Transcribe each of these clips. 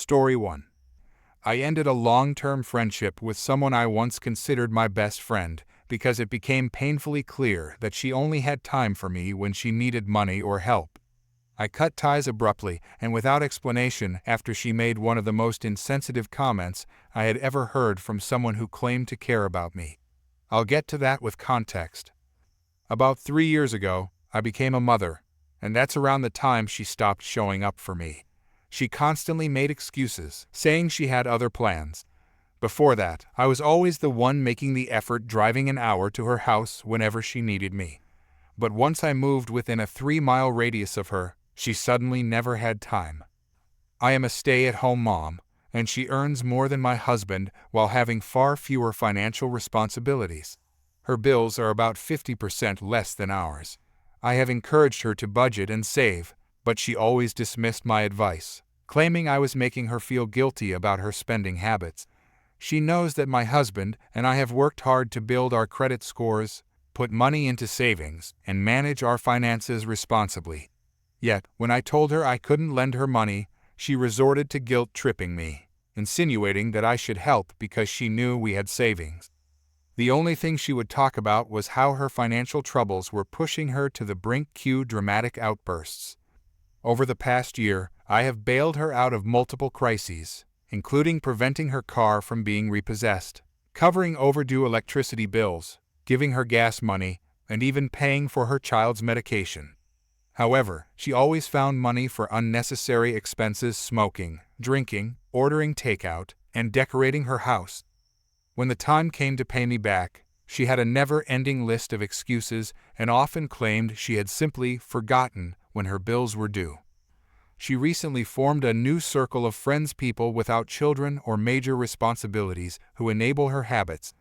Story 1. I ended a long-term friendship with someone I once considered my best friend because it became painfully clear that she only had time for me when she needed money or help. I cut ties abruptly and without explanation after she made one of the most insensitive comments I had ever heard from someone who claimed to care about me. I'll get to that with context. About 3 years ago, I became a mother, and that's around the time she stopped showing up for me. She constantly made excuses, saying she had other plans. Before that, I was always the one making the effort, driving an hour to her house whenever she needed me. But once I moved within a 3-mile radius of her, she suddenly never had time. I am a stay-at-home mom, and she earns more than my husband while having far fewer financial responsibilities. Her bills are about 50% less than ours. I have encouraged her to budget and save, but she always dismissed my advice, claiming I was making her feel guilty about her spending habits. She knows that my husband and I have worked hard to build our credit scores, put money into savings, and manage our finances responsibly. Yet, when I told her I couldn't lend her money, she resorted to guilt-tripping me, insinuating that I should help because she knew we had savings. The only thing she would talk about was how her financial troubles were pushing her to the brink. Cue dramatic outbursts. Over the past year, I have bailed her out of multiple crises, including preventing her car from being repossessed, covering overdue electricity bills, giving her gas money, and even paying for her child's medication. However, she always found money for unnecessary expenses: smoking, drinking, ordering takeout, and decorating her house. When the time came to pay me back, she had a never-ending list of excuses and often claimed she had simply forgotten when her bills were due. She recently formed a new circle of friends, people without children or major responsibilities, who enable her habits.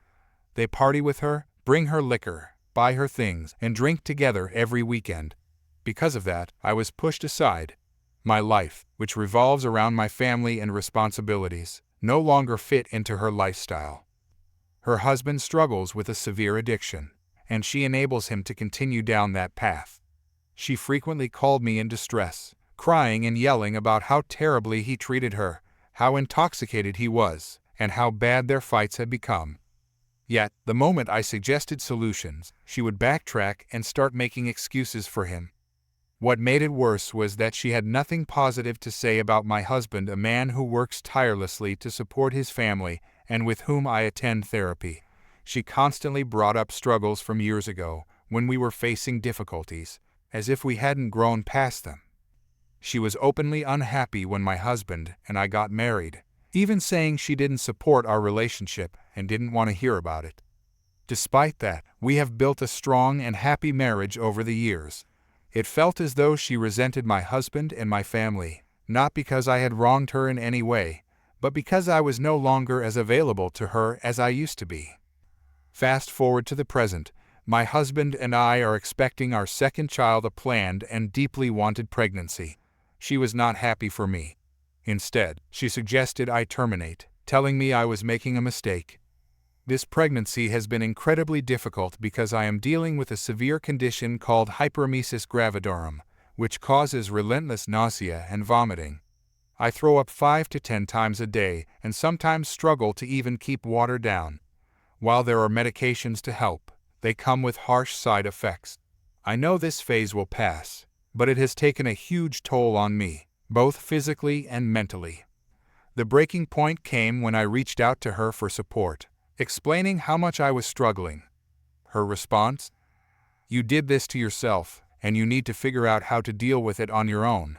They party with her, bring her liquor, buy her things, and drink together every weekend. Because of that, I was pushed aside. My life, which revolves around my family and responsibilities, no longer fit into her lifestyle. Her husband struggles with a severe addiction, and she enables him to continue down that path. She frequently called me in distress, crying and yelling about how terribly he treated her, how intoxicated he was, and how bad their fights had become. Yet, the moment I suggested solutions, she would backtrack and start making excuses for him. What made it worse was that she had nothing positive to say about my husband, a man who works tirelessly to support his family and with whom I attend therapy. She constantly brought up struggles from years ago, when we were facing difficulties, as if we hadn't grown past them. She was openly unhappy when my husband and I got married, even saying she didn't support our relationship and didn't want to hear about it. Despite that, we have built a strong and happy marriage over the years. It felt as though she resented my husband and my family, not because I had wronged her in any way, but because I was no longer as available to her as I used to be. Fast forward to the present, my husband and I are expecting our second child, a planned and deeply wanted pregnancy. She was not happy for me. Instead, she suggested I terminate, telling me I was making a mistake. This pregnancy has been incredibly difficult because I am dealing with a severe condition called hyperemesis gravidarum, which causes relentless nausea and vomiting. I throw up 5 to 10 times a day and sometimes struggle to even keep water down. While there are medications to help, they come with harsh side effects. I know this phase will pass, but it has taken a huge toll on me, both physically and mentally. The breaking point came when I reached out to her for support, explaining how much I was struggling. Her response? "You did this to yourself, and you need to figure out how to deal with it on your own."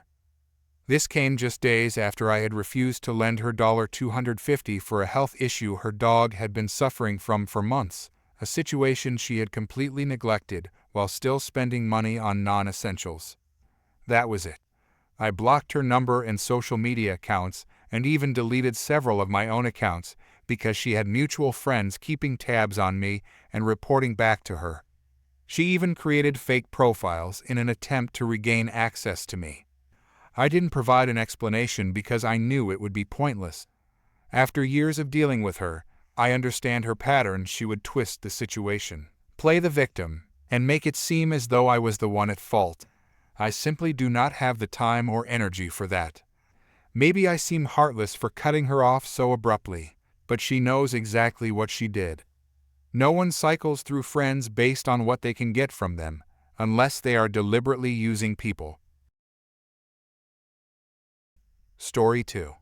This came just days after I had refused to lend her $250 for a health issue her dog had been suffering from for months, a situation she had completely neglected while still spending money on non-essentials. That was it. I blocked her number and social media accounts and even deleted several of my own accounts because she had mutual friends keeping tabs on me and reporting back to her. She even created fake profiles in an attempt to regain access to me. I didn't provide an explanation because I knew it would be pointless. After years of dealing with her, I understand her pattern. She would twist the situation, play the victim, and make it seem as though I was the one at fault. I simply do not have the time or energy for that. Maybe I seem heartless for cutting her off so abruptly, but she knows exactly what she did. No one cycles through friends based on what they can get from them, unless they are deliberately using people. Story 2.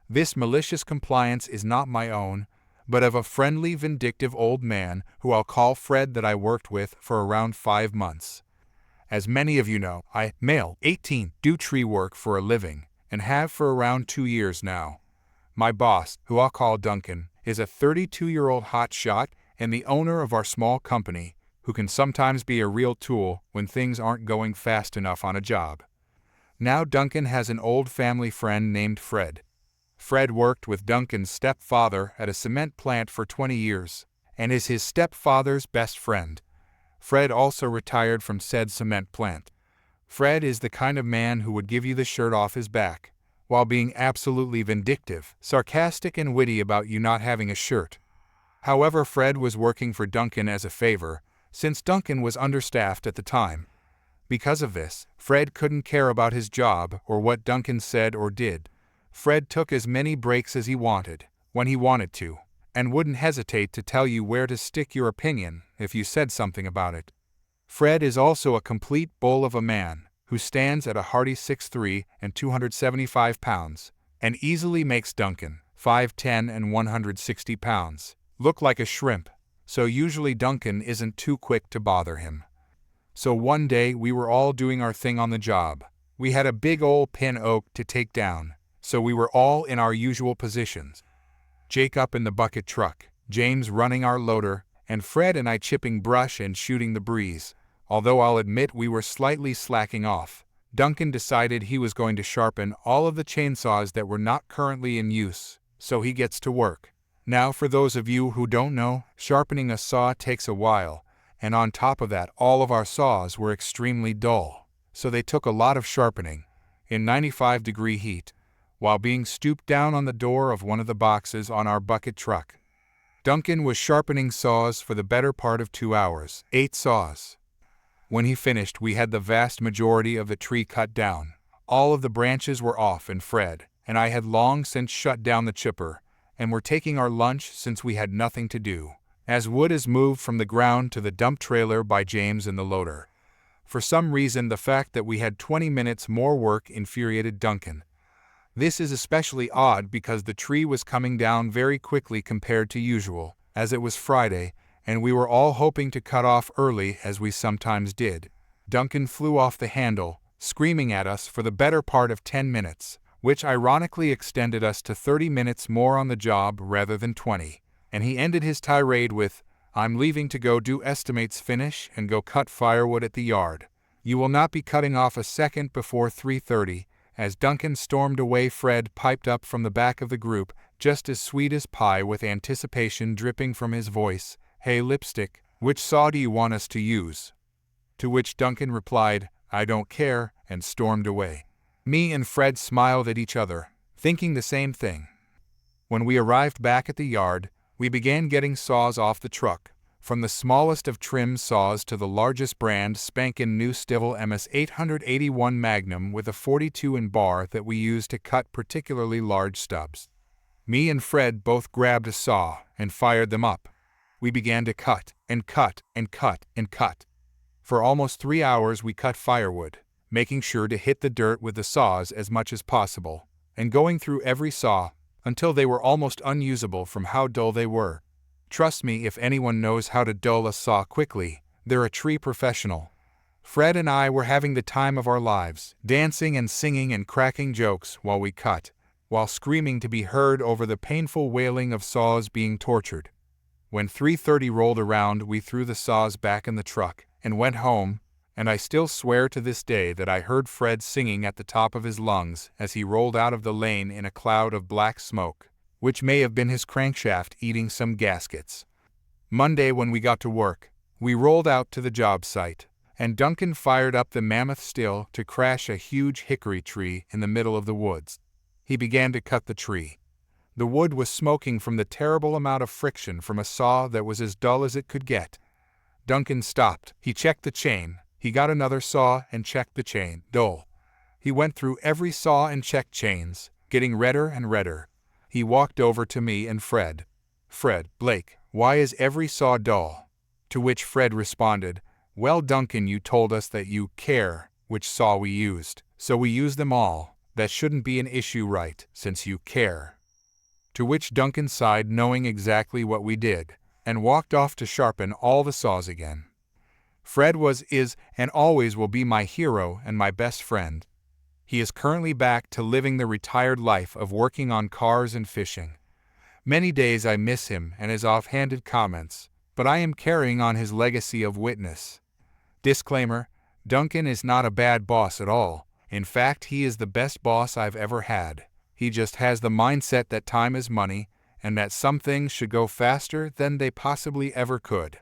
This malicious compliance is not my own, but of a friendly, vindictive old man who I'll call Fred that I worked with for around 5 months. As many of you know, I, male, 18, do tree work for a living, and have for around 2 years now. My boss, who I'll call Duncan, is a 32-year-old hotshot and the owner of our small company, who can sometimes be a real tool when things aren't going fast enough on a job. Now Duncan has an old family friend named Fred. Fred worked with Duncan's stepfather at a cement plant for 20 years, and is his stepfather's best friend. Fred also retired from said cement plant. Fred is the kind of man who would give you the shirt off his back, while being absolutely vindictive, sarcastic and witty about you not having a shirt. However, Fred was working for Duncan as a favor, since Duncan was understaffed at the time. Because of this, Fred couldn't care about his job or what Duncan said or did. Fred took as many breaks as he wanted, when he wanted to, and wouldn't hesitate to tell you where to stick your opinion if you said something about it. Fred is also a complete bull of a man, who stands at a hearty 6'3" and 275 pounds, and easily makes Duncan, 5'10" and 160 pounds, look like a shrimp, so usually Duncan isn't too quick to bother him. So one day we were all doing our thing on the job. We had a big old pin oak to take down, so we were all in our usual positions. Jake up in the bucket truck, James running our loader, and Fred and I chipping brush and shooting the breeze. Although I'll admit we were slightly slacking off, Duncan decided he was going to sharpen all of the chainsaws that were not currently in use, so he gets to work. Now, for those of you who don't know, sharpening a saw takes a while, and on top of that, all of our saws were extremely dull, so they took a lot of sharpening, in 95-degree heat, while being stooped down on the door of one of the boxes on our bucket truck. Duncan was sharpening saws for the better part of 2 hours, 8 saws. When he finished, we had the vast majority of the tree cut down. All of the branches were off, and Fred and I had long since shut down the chipper, and were taking our lunch since we had nothing to do, as wood is moved from the ground to the dump trailer by James and the loader. For some reason, the fact that we had 20 minutes more work infuriated Duncan. This is especially odd because the tree was coming down very quickly compared to usual, as it was Friday, and we were all hoping to cut off early as we sometimes did. Duncan flew off the handle, screaming at us for the better part of 10 minutes, which ironically extended us to 30 minutes more on the job rather than 20, and he ended his tirade with, "I'm leaving to go do estimates finish and go cut firewood at the yard. You will not be cutting off a second before 3:30, as Duncan stormed away. Fred piped up from the back of the group, just as sweet as pie with anticipation dripping from his voice, "Hey Lipstick, which saw do you want us to use?" To which Duncan replied, "I don't care," and stormed away. Me and Fred smiled at each other, thinking the same thing. When we arrived back at the yard, we began getting saws off the truck, from the smallest of trim saws to the largest brand spankin' new Stivel MS 881 Magnum with a 42 in bar that we use to cut particularly large stubs. Me and Fred both grabbed a saw and fired them up. We began to cut and cut and cut and cut. For almost 3 hours we cut firewood, making sure to hit the dirt with the saws as much as possible, and going through every saw until they were almost unusable from how dull they were. Trust me, if anyone knows how to dull a saw quickly, they're a tree professional. Fred and I were having the time of our lives, dancing and singing and cracking jokes while we cut, while screaming to be heard over the painful wailing of saws being tortured. When 3:30 rolled around, we threw the saws back in the truck and went home, and I still swear to this day that I heard Fred singing at the top of his lungs as he rolled out of the lane in a cloud of black smoke, which may have been his crankshaft eating some gaskets. Monday, when we got to work, we rolled out to the job site, and Duncan fired up the mammoth still to crash a huge hickory tree in the middle of the woods. He began to cut the tree. The wood was smoking from the terrible amount of friction from a saw that was as dull as it could get. Duncan stopped. He checked the chain. He got another saw and checked the chain. Dull. He went through every saw and checked chains, Getting redder and redder, he walked over to me and Fred. "Fred, Blake, why is every saw dull?" To which Fred responded, "Well, Duncan, you told us that you care which saw we used, so we use them all. That shouldn't be an issue, right, since you care." To which Duncan sighed, knowing exactly what we did, and walked off to sharpen all the saws again. Fred was, is, and always will be my hero and my best friend. He is currently back to living the retired life of working on cars and fishing. Many days I miss him and his offhanded comments, but I am carrying on his legacy of witness. Disclaimer: Duncan is not a bad boss at all. In fact, he is the best boss I've ever had. He just has the mindset that time is money, and that some things should go faster than they possibly ever could.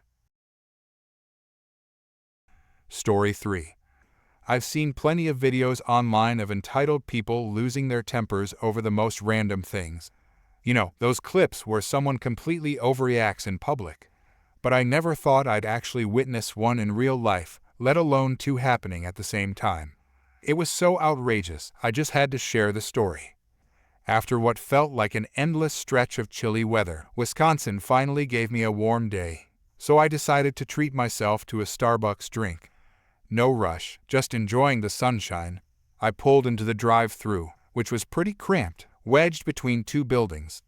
Story 3. I've seen plenty of videos online of entitled people losing their tempers over the most random things. You know, those clips where someone completely overreacts in public. But I never thought I'd actually witness one in real life, let alone two happening at the same time. It was so outrageous, I just had to share the story. After what felt like an endless stretch of chilly weather, Wisconsin finally gave me a warm day. So I decided to treat myself to a Starbucks drink. No rush, just enjoying the sunshine. I pulled into the drive-thru, which was pretty cramped, wedged between two buildings.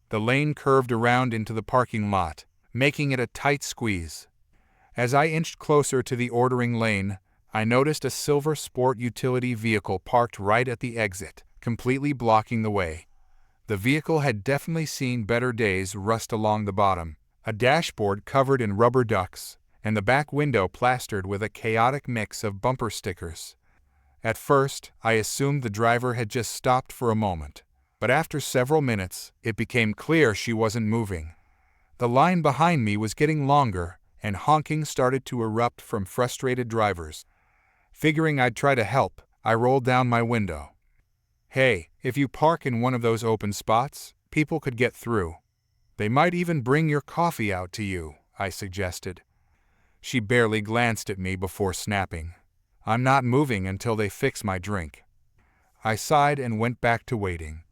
The lane curved around into the parking lot, making it a tight squeeze. As I inched closer to the ordering lane, I noticed a silver sport utility vehicle parked right at the exit, completely blocking the way. The vehicle had definitely seen better days, rust along the bottom, a dashboard covered in rubber ducks, and the back window plastered with a chaotic mix of bumper stickers. At first, I assumed the driver had just stopped for a moment, but after several minutes, it became clear she wasn't moving. The line behind me was getting longer, and honking started to erupt from frustrated drivers. Figuring I'd try to help, I rolled down my window. "Hey, if you park in one of those open spots, people could get through. They might even bring your coffee out to you," I suggested. She barely glanced at me before snapping, "I'm not moving until they fix my drink." I sighed and went back to waiting.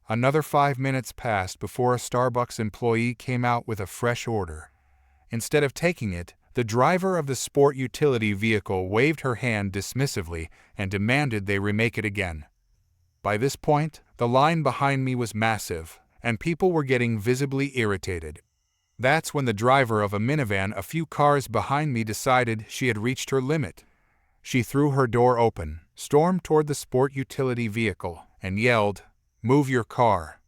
Another 5 minutes passed before a Starbucks employee came out with a fresh order. Instead of taking it, the driver of the sport utility vehicle waved her hand dismissively and demanded they remake it again. By this point, the line behind me was massive, and people were getting visibly irritated. That's when the driver of a minivan a few cars behind me decided she had reached her limit. She threw her door open, stormed toward the sport utility vehicle, and yelled, "Move your car."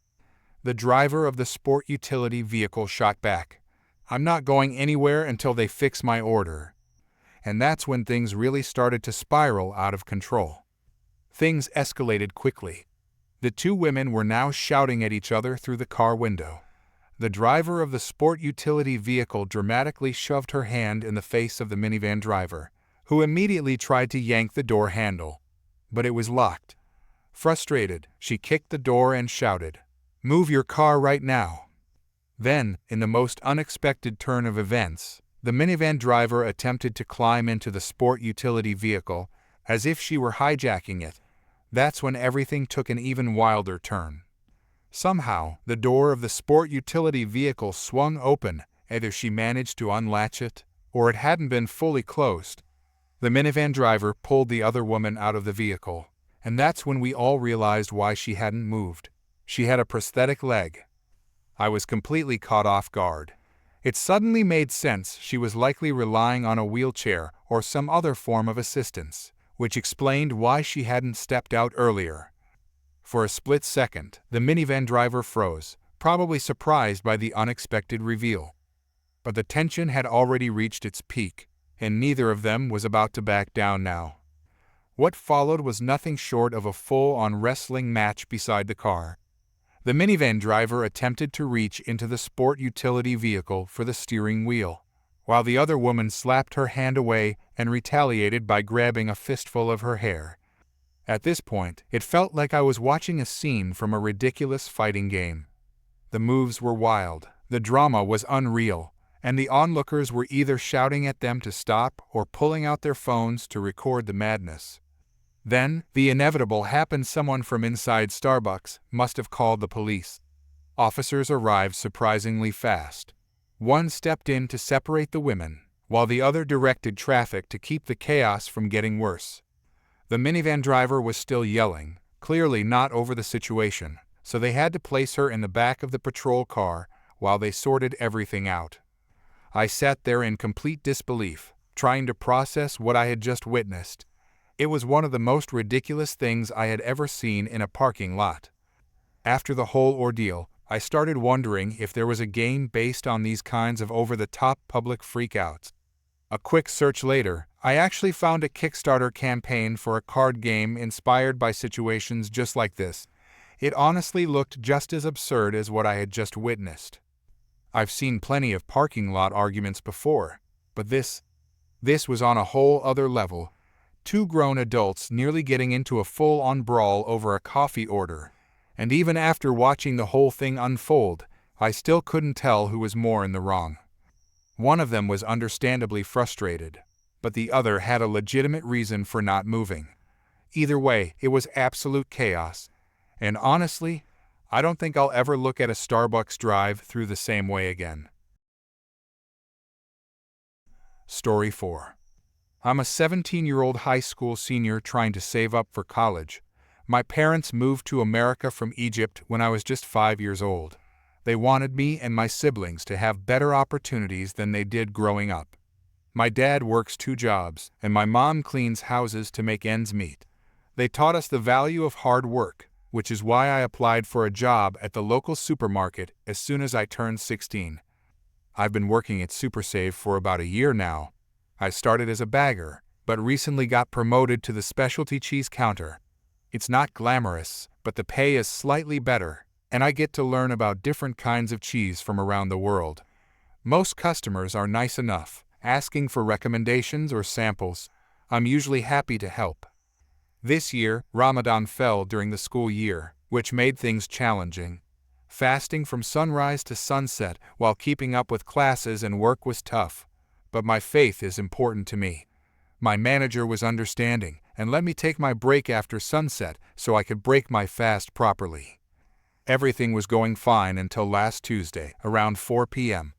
The driver of the sport utility vehicle shot back, "I'm not going anywhere until they fix my order." And that's when things really started to spiral out of control. Things escalated quickly. The two women were now shouting at each other through the car window. The driver of the sport utility vehicle dramatically shoved her hand in the face of the minivan driver, who immediately tried to yank the door handle. But it was locked. Frustrated, she kicked the door and shouted, "Move your car right now." Then, in the most unexpected turn of events, the minivan driver attempted to climb into the sport utility vehicle, as if she were hijacking it. That's when everything took an even wilder turn. Somehow, the door of the sport utility vehicle swung open. Either she managed to unlatch it, or it hadn't been fully closed. The minivan driver pulled the other woman out of the vehicle, and that's when we all realized why she hadn't moved. She had a prosthetic leg. I was completely caught off guard. It suddenly made sense she was likely relying on a wheelchair or some other form of assistance, which explained why she hadn't stepped out earlier. For a split second, the minivan driver froze, probably surprised by the unexpected reveal. But the tension had already reached its peak, and neither of them was about to back down now. What followed was nothing short of a full-on wrestling match beside the car. The minivan driver attempted to reach into the sport utility vehicle for the steering wheel, while the other woman slapped her hand away and retaliated by grabbing a fistful of her hair. At this point, it felt like I was watching a scene from a ridiculous fighting game. The moves were wild, the drama was unreal, and the onlookers were either shouting at them to stop or pulling out their phones to record the madness. Then, the inevitable happened. Someone from inside Starbucks must have called the police. Officers arrived surprisingly fast. One stepped in to separate the women, while the other directed traffic to keep the chaos from getting worse. The minivan driver was still yelling, clearly not over the situation, so they had to place her in the back of the patrol car while they sorted everything out. I sat there in complete disbelief, trying to process what I had just witnessed. It was one of the most ridiculous things I had ever seen in a parking lot. After the whole ordeal, I started wondering if there was a game based on these kinds of over-the-top public freakouts. A quick search later, I actually found a Kickstarter campaign for a card game inspired by situations just like this. It honestly looked just as absurd as what I had just witnessed. I've seen plenty of parking lot arguments before, but this was on a whole other level. Two grown adults nearly getting into a full-on brawl over a coffee order. And even after watching the whole thing unfold, I still couldn't tell who was more in the wrong. One of them was understandably frustrated, but the other had a legitimate reason for not moving. Either way, it was absolute chaos. And honestly, I don't think I'll ever look at a Starbucks drive-through the same way again. Story 4. I'm a 17-year-old high school senior trying to save up for college. My parents moved to America from Egypt when I was just 5 years old. They wanted me and my siblings to have better opportunities than they did growing up. My dad works 2 jobs, and my mom cleans houses to make ends meet. They taught us the value of hard work, which is why I applied for a job at the local supermarket as soon as I turned 16. I've been working at SuperSave for about a year now. I started as a bagger, but recently got promoted to the specialty cheese counter. It's not glamorous, but the pay is slightly better, and I get to learn about different kinds of cheese from around the world. Most customers are nice enough, asking for recommendations or samples. I'm usually happy to help. This year, Ramadan fell during the school year, which made things challenging. Fasting from sunrise to sunset while keeping up with classes and work was tough, but my faith is important to me. My manager was understanding and let me take my break after sunset so I could break my fast properly. Everything was going fine until last Tuesday, around 4 p.m.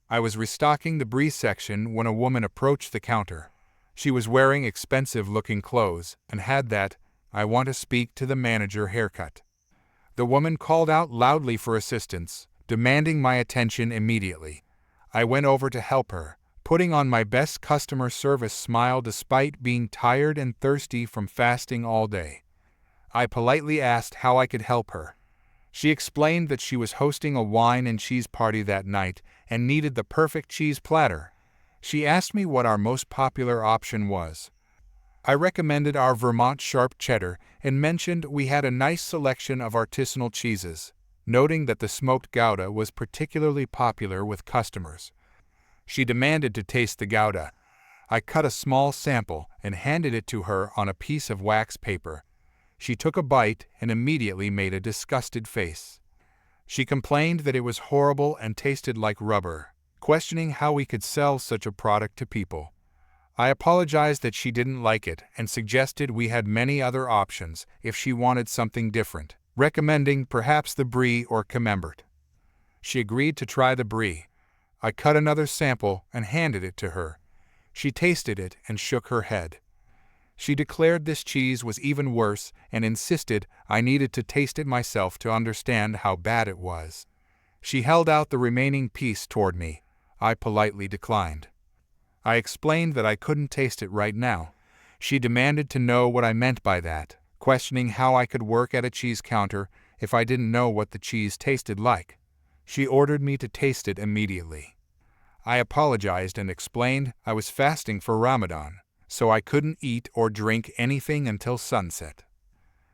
I was restocking the brie section when a woman approached the counter. She was wearing expensive-looking clothes and had that "I want to speak to the manager" haircut. The woman called out loudly for assistance, demanding my attention immediately. I went over to help her, putting on my best customer service smile despite being tired and thirsty from fasting all day. I politely asked how I could help her. She explained that she was hosting a wine and cheese party that night and needed the perfect cheese platter. She asked me what our most popular option was. I recommended our Vermont sharp cheddar and mentioned we had a nice selection of artisanal cheeses, noting that the smoked Gouda was particularly popular with customers. She demanded to taste the Gouda. I cut a small sample and handed it to her on a piece of wax paper. She took a bite and immediately made a disgusted face. She complained that it was horrible and tasted like rubber, questioning how we could sell such a product to people. I apologized that she didn't like it and suggested we had many other options if she wanted something different, recommending perhaps the brie or camembert. She agreed to try the brie. I cut another sample and handed it to her. She tasted it and shook her head. She declared this cheese was even worse and insisted I needed to taste it myself to understand how bad it was. She held out the remaining piece toward me. I politely declined. I explained that I couldn't taste it right now. She demanded to know what I meant by that, questioning how I could work at a cheese counter if I didn't know what the cheese tasted like. She ordered me to taste it immediately. I apologized and explained I was fasting for Ramadan, so I couldn't eat or drink anything until sunset.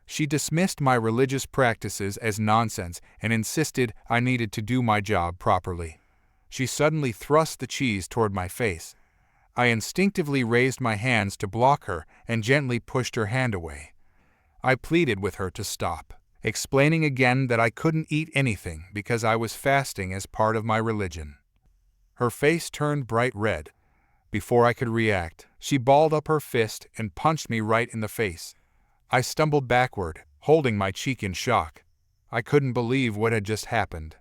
She dismissed my religious practices as nonsense and insisted I needed to do my job properly. She suddenly thrust the cheese toward my face. I instinctively raised my hands to block her and gently pushed her hand away. I pleaded with her to stop, explaining again that I couldn't eat anything because I was fasting as part of my religion. Her face turned bright red. Before I could react, she balled up her fist and punched me right in the face. I stumbled backward, holding my cheek in shock. I couldn't believe what had just happened.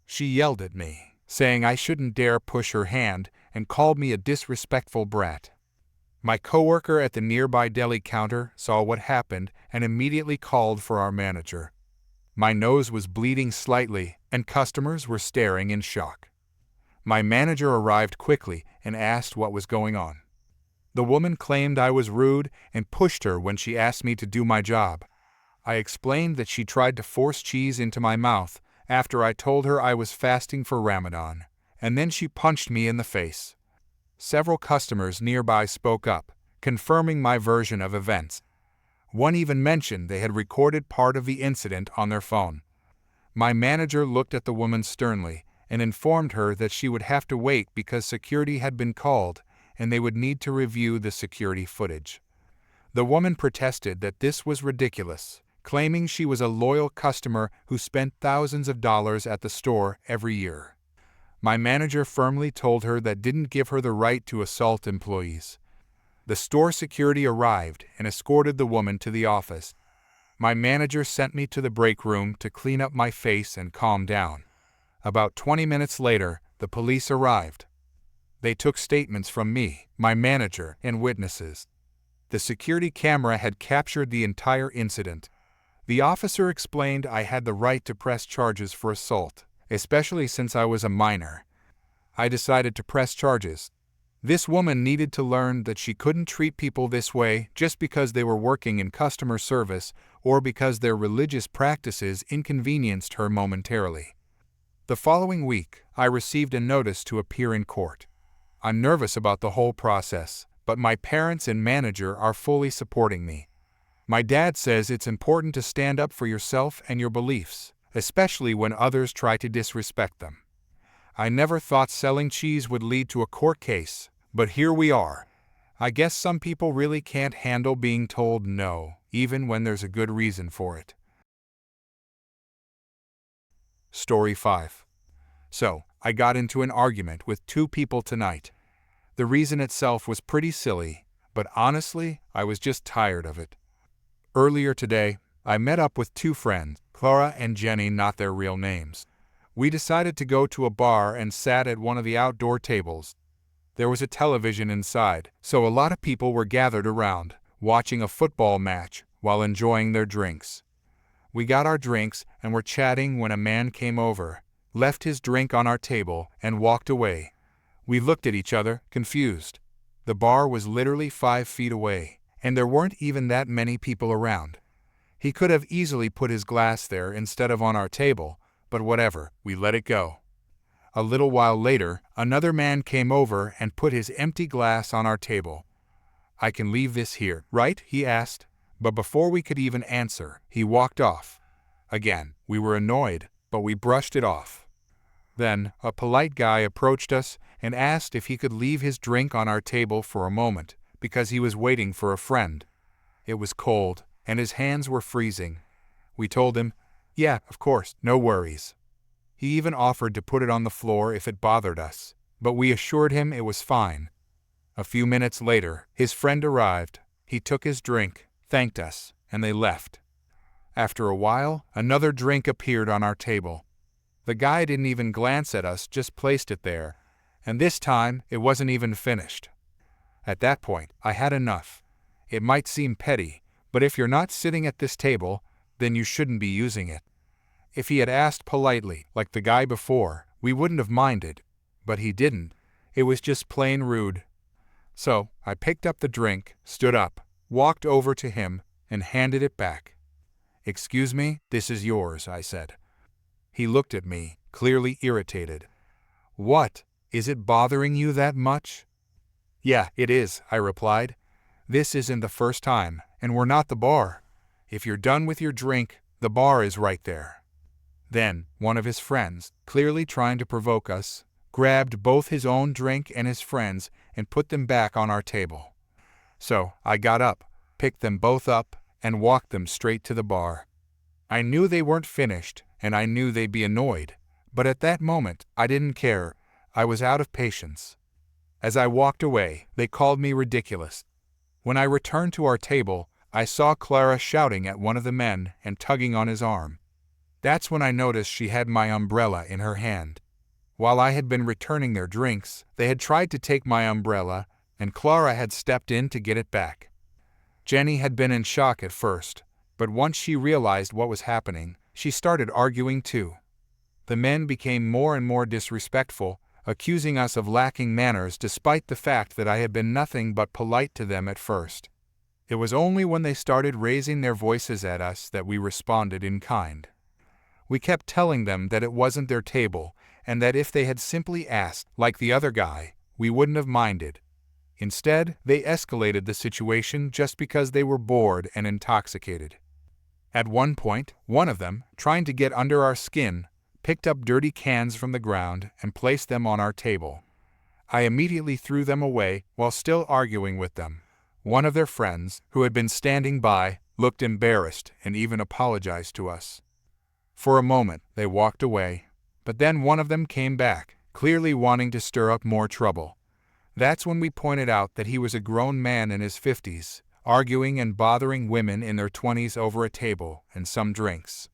She yelled at me, saying I shouldn't dare push her hand, and called me a disrespectful brat. My coworker at the nearby deli counter saw what happened and immediately called for our manager. My nose was bleeding slightly, and customers were staring in shock. My manager arrived quickly and asked what was going on. The woman claimed I was rude and pushed her when she asked me to do my job. I explained that she tried to force cheese into my mouth after I told her I was fasting for Ramadan, and then she punched me in the face. Several customers nearby spoke up, confirming my version of events. One even mentioned they had recorded part of the incident on their phone. My manager looked at the woman sternly and informed her that she would have to wait because security had been called and they would need to review the security footage. The woman protested that this was ridiculous, claiming she was a loyal customer who spent thousands of dollars at the store every year. My manager firmly told her that didn't give her the right to assault employees. The store security arrived and escorted the woman to the office. My manager sent me to the break room to clean up my face and calm down. About 20 minutes later, the police arrived. They took statements from me, my manager, and witnesses. The security camera had captured the entire incident. The officer explained I had the right to press charges for assault, especially since I was a minor. I decided to press charges. This woman needed to learn that she couldn't treat people this way just because they were working in customer service or because their religious practices inconvenienced her momentarily. The following week, I received a notice to appear in court. I'm nervous about the whole process, but my parents and manager are fully supporting me. My dad says it's important to stand up for yourself and your beliefs, especially when others try to disrespect them. I never thought selling cheese would lead to a court case, but here we are. I guess some people really can't handle being told no, even when there's a good reason for it. Story 5. So, I got into an argument with two people tonight. The reason itself was pretty silly, but honestly, I was just tired of it. Earlier today, I met up with two friends, Clara and Jenny, not their real names. We decided to go to a bar and sat at one of the outdoor tables. There was a television inside, so a lot of people were gathered around, watching a football match while enjoying their drinks. We got our drinks and were chatting when a man came over, left his drink on our table, and walked away. We looked at each other, confused. The bar was literally 5 feet away, and there weren't even that many people around. He could have easily put his glass there instead of on our table, but whatever, we let it go. A little while later, another man came over and put his empty glass on our table. "I can leave this here, right?" he asked. But before we could even answer, he walked off. Again, we were annoyed, but we brushed it off. Then, a polite guy approached us and asked if he could leave his drink on our table for a moment, because he was waiting for a friend. It was cold, and his hands were freezing. We told him, "Yeah, of course, no worries." He even offered to put it on the floor if it bothered us, but we assured him it was fine. A few minutes later, his friend arrived. He took his drink, thanked us, and they left. After a while, another drink appeared on our table. The guy didn't even glance at us, just placed it there, and this time it wasn't even finished. At that point, I had enough. It might seem petty, but if you're not sitting at this table, then you shouldn't be using it. If he had asked politely, like the guy before, we wouldn't have minded, but he didn't. It was just plain rude. So, I picked up the drink, stood up, walked over to him, and handed it back. "Excuse me, this is yours," I said. He looked at me, clearly irritated. "What? Is it bothering you that much?" "Yeah, it is," I replied. "This isn't the first time, and we're not the bar. If you're done with your drink, the bar is right there." Then, one of his friends, clearly trying to provoke us, grabbed both his own drink and his friend's and put them back on our table. So, I got up, picked them both up, and walked them straight to the bar. I knew they weren't finished, and I knew they'd be annoyed, but at that moment, I didn't care. I was out of patience. As I walked away, they called me ridiculous. When I returned to our table, I saw Clara shouting at one of the men and tugging on his arm. That's when I noticed she had my umbrella in her hand. While I had been returning their drinks, they had tried to take my umbrella, and Clara had stepped in to get it back. Jenny had been in shock at first, but once she realized what was happening, she started arguing too. The men became more and more disrespectful, accusing us of lacking manners despite the fact that I had been nothing but polite to them at first. It was only when they started raising their voices at us that we responded in kind. We kept telling them that it wasn't their table, and that if they had simply asked, like the other guy, we wouldn't have minded. Instead, they escalated the situation just because they were bored and intoxicated. At one point, one of them, trying to get under our skin, picked up dirty cans from the ground and placed them on our table. I immediately threw them away while still arguing with them. One of their friends, who had been standing by, looked embarrassed and even apologized to us. For a moment, they walked away, but then one of them came back, clearly wanting to stir up more trouble. That's when we pointed out that he was a grown man in his 50s, arguing and bothering women in their 20s over a table and some drinks.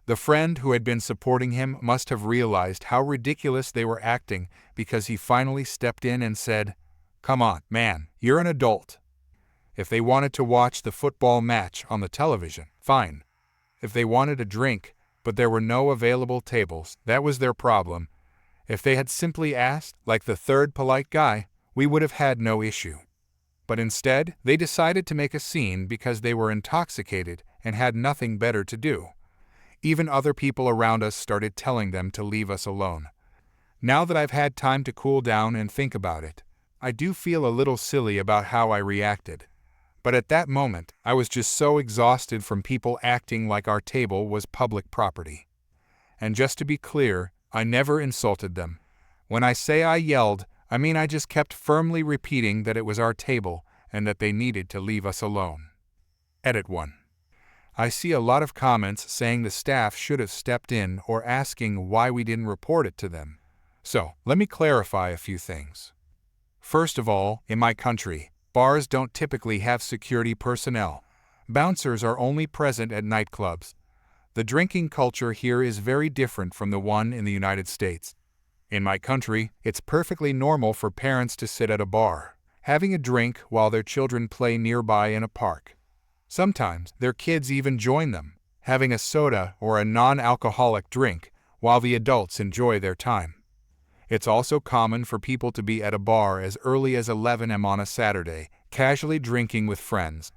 The friend who had been supporting him must have realized how ridiculous they were acting because he finally stepped in and said, "Come on, man, you're an adult. If they wanted to watch the football match on the television, fine. If they wanted a drink, but there were no available tables, that was their problem. If they had simply asked, like the third polite guy, we would have had no issue. But instead, they decided to make a scene because they were intoxicated and had nothing better to do. Even other people around us started telling them to leave us alone. Now that I've had time to cool down and think about it, I do feel a little silly about how I reacted. But at that moment, I was just so exhausted from people acting like our table was public property. And just to be clear, I never insulted them. When I say I yelled, I mean I just kept firmly repeating that it was our table and that they needed to leave us alone. Edit 1. I see a lot of comments saying the staff should have stepped in or asking why we didn't report it to them. So, let me clarify a few things. First of all, in my country, bars don't typically have security personnel. Bouncers are only present at nightclubs. The drinking culture here is very different from the one in the United States. In my country, it's perfectly normal for parents to sit at a bar, having a drink while their children play nearby in a park. Sometimes, their kids even join them, having a soda or a non-alcoholic drink while the adults enjoy their time. It's also common for people to be at a bar as early as 11 a.m. on a Saturday, casually drinking with friends.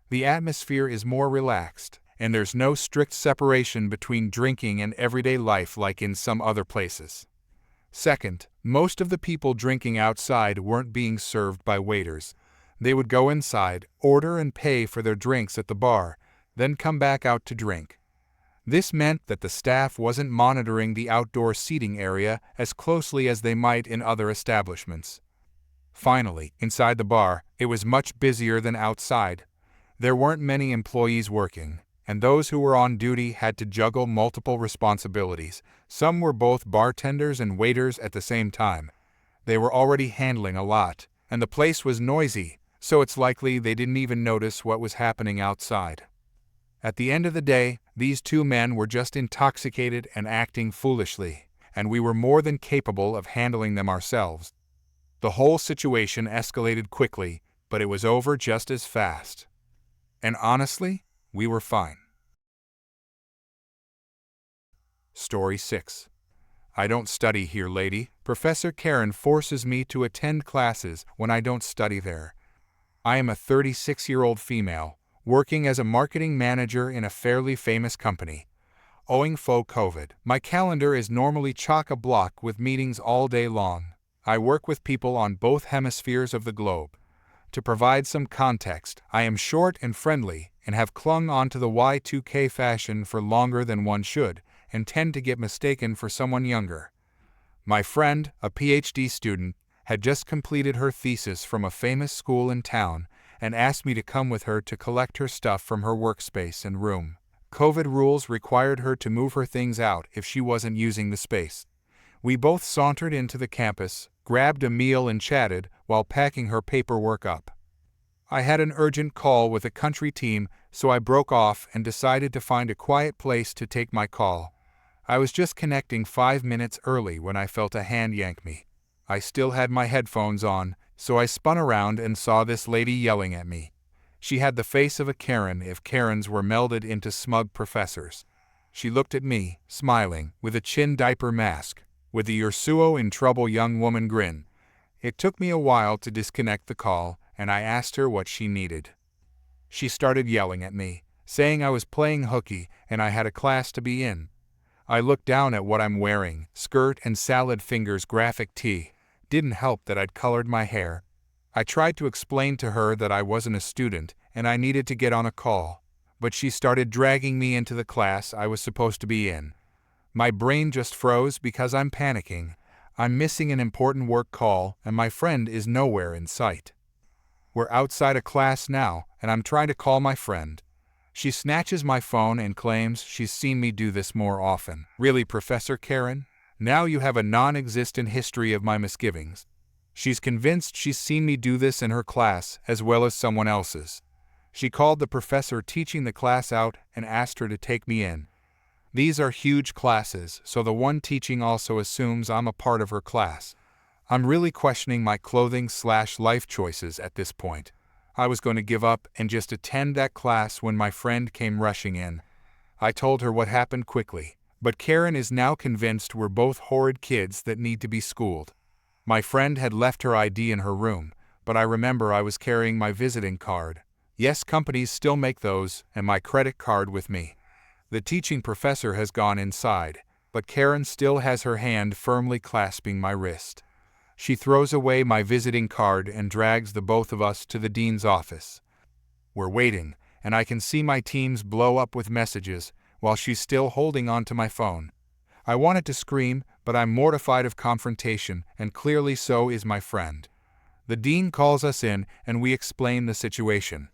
The atmosphere is more relaxed, and there's no strict separation between drinking and everyday life like in some other places. Second, most of the people drinking outside weren't being served by waiters. They would go inside, order and pay for their drinks at the bar, then come back out to drink. This meant that the staff wasn't monitoring the outdoor seating area as closely as they might in other establishments. Finally, inside the bar, it was much busier than outside. There weren't many employees working, and those who were on duty had to juggle multiple responsibilities. Some were both bartenders and waiters at the same time. They were already handling a lot, and the place was noisy, so it's likely they didn't even notice what was happening outside. At the end of the day, these two men were just intoxicated and acting foolishly, and we were more than capable of handling them ourselves. The whole situation escalated quickly, but it was over just as fast. And honestly, we were fine. Story 6. I don't study here, lady. Professor Karen forces me to attend classes when I don't study there. I am a 36-year-old female, working as a marketing manager in a fairly famous company. Owing faux COVID, my calendar is normally chock-a-block with meetings all day long. I work with people on both hemispheres of the globe. To provide some context, I am short and friendly and have clung onto the Y2K fashion for longer than one should, and tend to get mistaken for someone younger. My friend, a PhD student, had just completed her thesis from a famous school in town and asked me to come with her to collect her stuff from her workspace and room. COVID rules required her to move her things out if she wasn't using the space. We both sauntered into the campus, grabbed a meal and chatted while packing her paperwork up. I had an urgent call with a country team, so I broke off and decided to find a quiet place to take my call. I was just connecting 5 minutes early when I felt a hand yank me. I still had my headphones on, so I spun around and saw this lady yelling at me. She had the face of a Karen if Karens were melded into smug professors. She looked at me, smiling, with a chin diaper mask, with the "you're so in trouble young woman" grin. It took me a while to disconnect the call, and I asked her what she needed. She started yelling at me, saying I was playing hooky and I had a class to be in. I looked down at what I'm wearing, skirt and salad fingers graphic tee. Didn't help that I'd colored my hair. I tried to explain to her that I wasn't a student and I needed to get on a call, but she started dragging me into the class I was supposed to be in. My brain just froze because I'm panicking. I'm missing an important work call and my friend is nowhere in sight. We're outside a class now and I'm trying to call my friend. She snatches my phone and claims she's seen me do this more often. Really, Professor Karen? Now you have a non-existent history of my misgivings. She's convinced she's seen me do this in her class as well as someone else's. She called the professor teaching the class out and asked her to take me in. These are huge classes, so the one teaching also assumes I'm a part of her class. I'm really questioning my clothing/life choices at this point. I was going to give up and just attend that class when my friend came rushing in. I told her what happened quickly, but Karen is now convinced we're both horrid kids that need to be schooled. My friend had left her ID in her room, but I remember I was carrying my visiting card. Yes, companies still make those, and my credit card with me. The teaching professor has gone inside, but Karen still has her hand firmly clasping my wrist. She throws away my visiting card and drags the both of us to the dean's office. We're waiting, and I can see my Teams blow up with messages while she's still holding onto my phone. I wanted to scream, but I'm mortified of confrontation, and clearly so is my friend. The dean calls us in, and we explain the situation.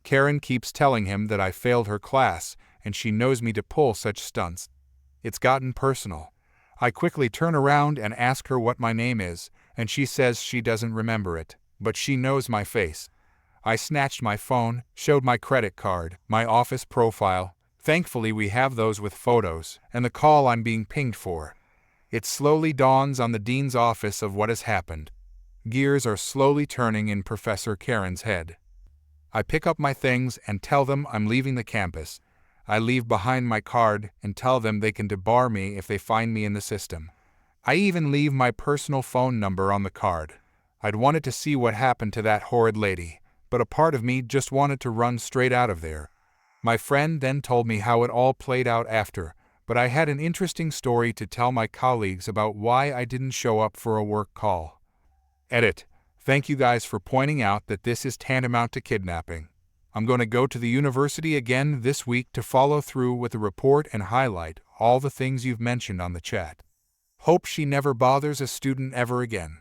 Karen keeps telling him that I failed her class, and she knows me to pull such stunts. It's gotten personal. I quickly turn around and ask her what my name is, and she says she doesn't remember it, but she knows my face. I snatched my phone, showed my credit card, my office profile. Thankfully we have those with photos, and the call I'm being pinged for. It slowly dawns on the dean's office of what has happened. Gears are slowly turning in Professor Karen's head. I pick up my things and tell them I'm leaving the campus. I leave behind my card and tell them they can debar me if they find me in the system. I even leave my personal phone number on the card. I'd wanted to see what happened to that horrid lady, but a part of me just wanted to run straight out of there. My friend then told me how it all played out after, but I had an interesting story to tell my colleagues about why I didn't show up for a work call. Edit. Thank you guys for pointing out that this is tantamount to kidnapping. I'm going to go to the university again this week to follow through with the report and highlight all the things you've mentioned on the chat. Hope she never bothers a student ever again.